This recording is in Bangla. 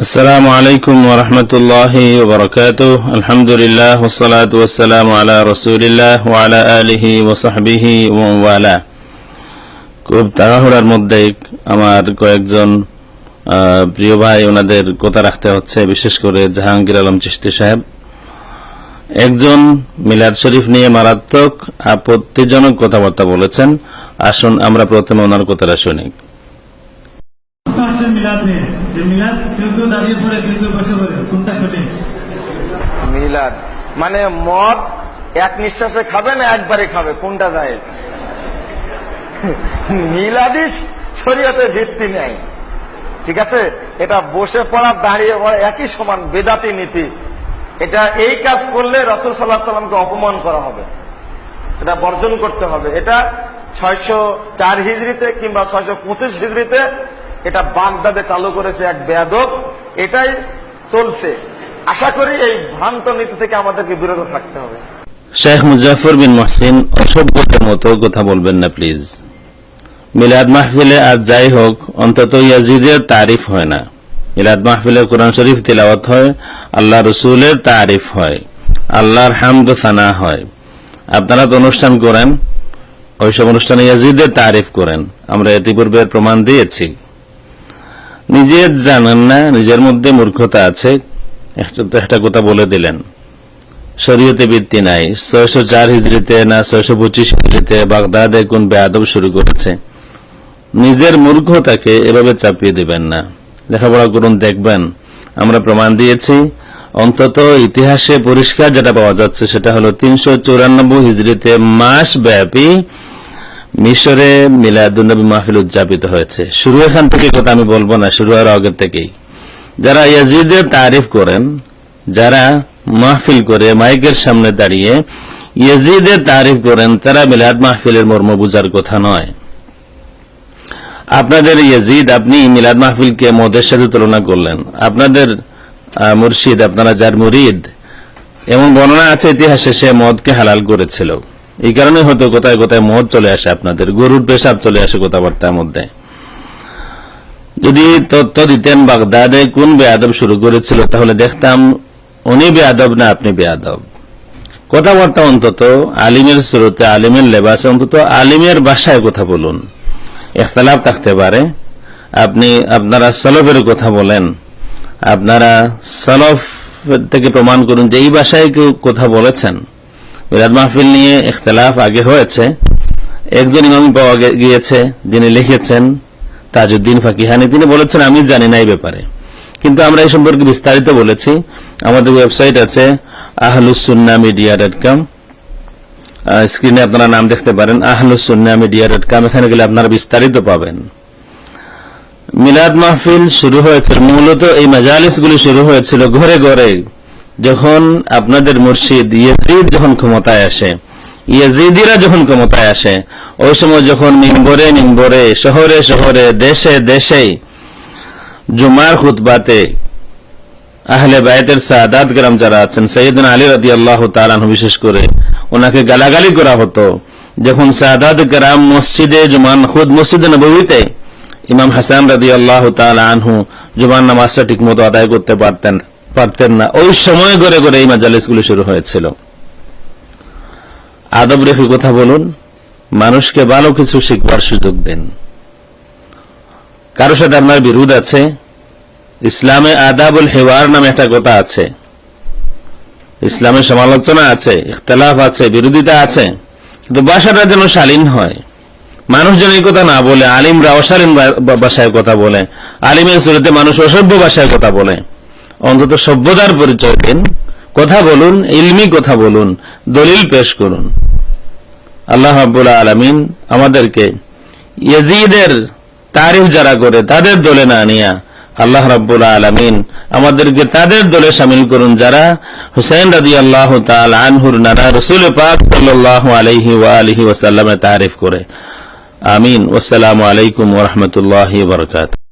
আসসালামু আলাইকুম ওয়া রাহমাতুল্লাহি ওয়া বারাকাতুহু। আলহামদুলিল্লাহ ওয়াসসালাতু ওয়াসসালামু আলা রাসূলিল্লাহ ওয়া আলা আলিহি ওয়া সাহবিহি ওয়া ওয়ালা। খুব তাড়াহুড়ার মধ্যে আমার কয়েকজন প্রিয় ভাই ওনাদের কথা রাখতে হচ্ছে, বিশেষ করে জাহাঙ্গীর আলম চিশতি সাহেব একজন মিলাদ শরীফ নিয়ে মারাত্মক আপত্তিজনক কথাবার্তা বলেছেন। আসুন আমরা প্রথমে ওনার কথাটা শুনি। মিলাদ মানে মদ এক নিঃশ্বাসে খাবে না একবারে খাবে, কোনটা যায়? মিলাদি শরীয়তে ভিত্তি নেই, ঠিক আছে? এটা বসে পড়া দাঁড়িয়ে পড়া একই সমান, বেদাতি নীতি। এটা এই কাজ করলে রাসূল সাল্লাল্লাহু আলাইহি সাল্লামকে অপমান করা হবে, এটা বর্জন করতে হবে। এটা 604 হিজরিতে কিংবা 625 হিজরিতে এটা বাগদাদে চালু করেছে এক বেয়াদব, এটাই চলছে। আশা করি এই ভ্রান্ত নীতি থেকে আমাদেরকে বিরত থাকতে হবে। শেখ মুজাফফর বিন মুহসিন অসভ্যদের মতো কথা বলবেন না প্লিজ। মিলাদ মাহফিলে আজ যাই হোক, অন্তত ইয়াজিদের তারিফ হয় না। মিলাদ মাহফিলে কোরআন শরীফ তিলাওয়াত হয়, আল্লাহ রসুলের তারিফ হয়, আল্লাহর হামদ ও সানা হয়। আপনারা তো অনুষ্ঠান করেন, ওইসব অনুষ্ঠানে ইয়াজিদের তারিফ করেন। আমরা ইতিপূর্বে প্রমাণ দিয়েছি। নিজে জানেন না, নিজের মধ্যে মূর্খতা আছে, একটা কথা বলে দিলেন। শরীয়তে ভিত্তি নাই। 604 হিজরিতে না 625 হিজরিতে বাগদাদে কোন বেয়াদব শুরু করেছে? নিজের মূর্খতাকে এভাবে চাপিয়ে দিবেন না। লেখাপড়া করুন, দেখবেন আমরা প্রমাণ দিয়েছি। অন্তত ইতিহাসে পরিষ্কার যেটা পাওয়া যাচ্ছে সেটা হলো 394 হিজরিতে মাস ব্যাপী মিশরে মিলাদুন্নবী মাহফিল উদযাপিত হয়েছে। শুরু এখান থেকে কথা আমি বলবো না, শুরু হওয়ার আগের থেকেই যারা ইয়াজিদের তারিফ করেন, যারা মাহফিল করে মাইকের সামনে দাঁড়িয়ে ইয়াজিদের তারিফ করেন, তারা মিলাদ মাহফিলের মর্ম বুঝার কথা নয়। আপনাদের ইয়াজিদ, আপনি মিলাদ মাহফিলকে মদের সাথে তুলনা করলেন। আপনাদের মুর্শিদ, আপনারা যার মুরিদ, এমন বর্ণনা আছে ইতিহাসে সে মদকে হালাল করেছিল। এই কারণে হয়তো কোথায় কোথায় মদ চলে আসে, আপনাদের গরুর পেশাব চলে আসে কথাবার্তার মধ্যে। যদি তথ্য দিতেন বাগদাদে কোন বেয়াদব শুরু করেছিল, তাহলে দেখতাম উনি বেয়াদব না আপনি বেয়াদব। কথাবার্তা অন্তত আলিমের স্রোতে, আলিমের লেবাসে, অন্তত আলিমের ভাষায় কথা বলুন। ইখতিলাফ থাকতে পারে। আপনারা সালফের কথা বলেন, আপনারা সালফ থেকে প্রমাণ করুন যে এই ভাষায় কেউ কথা বলেছেন। মিলাদ মাহফিল নিয়ে ইখতিলাফ আগে হয়েছে। একজন ইমাম পাওয়া গিয়েছে যিনি লিখেছেন, তাজউদ্দিন ফাকিহানি, তিনি বলেছেন আমি জানি না এই ব্যাপারে, কিন্তু আমরা এই সম্পর্কে বিস্তারিত বলেছি। আমাদের ওয়েবসাইট আছে ahlussunnahmedia.com, স্ক্রিনে আপনারা নাম দেখতে পারেন ahlussunnahmedia.com, এখানে গেলে আপনারা বিস্তারিত পাবেন। মিলাদ মাহফিল শুরু হয়েছে, মূলত এই মাজালিসগুলি শুরু হয়েছিল ঘরে ঘরে। যখন আপনাদের মুর্শিদ ইয়াজিদ যখন ক্ষমতায় আসে, ইয়াজিদিরা যখন ক্ষমতায় আসে, ওই সময় যখন মিম্বরে মিম্বরে, শহরে শহরে, দেশে দেশে জুমার খুতবাতে আহলে বাইতের সাদাত کرام যারা আছেন, সাইয়েদনা আলী রাদিয়াল্লাহু তাআলা আনহু বিশেষ করে, ওনাকে গালাগালি করা হতো। যখন সাদাত کرام মসজিদে জুমান খুদ মসজিদে নববীতে ইমাম হাসান রাদিয়াল্লাহু তাআলা আনহু জুমার নামাজটা ঠিকমতো আদায় করতে পারতেন না, ওই সময় ঘরে ঘরে এই মাজালিসগুলো শুরু হয়েছিল। আদব রেখে কথা বলুন, মানুষকে ভালো কিছু শিখবার সুযোগ দেন। কারোর সাথে আপনার বিরোধ আছে, ইসলামে আদাবুল হিওয়ার নামে একটা কথা আছে, ইসলামে সমালোচনা আছে, ইখতিলাফ আছে, বিরোধিতা আছে, কিন্তু ভাষাটা যেন শালীন হয়। মানুষ যেন এই কথা না বলে আলিমরা অশালীন ভাষায় কথা বলে, আলিমের সুরতে মানুষ অসভ্য ভাষায় কথা বলে। অন্তত সভ্যতার পরিচয় দিন, কথা বলুন, ইলমি কথা বলুন, দলিল পেশ করুন। আল্লাহ রাব্বুল আলামিন আমাদেরকে ইয়াজিদের তারিফ যারা করে তাদের দলে না নিয়া আল্লাহ রাব্বুল আলামিন আমাদেরকে তাদের দলে শামিল করুন যারা হুসাইন রাদিয়াল্লাহু তাআলা আনহুর নানা রাসূল পাক সাল্লাল্লাহু আলাইহি ওয়া আলিহি ওয়াসাল্লামের তারিফ করে। আমিন। ওয়াসসালামু আলাইকুম ওয়া রাহমাতুল্লাহি ওয়া বারাকাতুহু।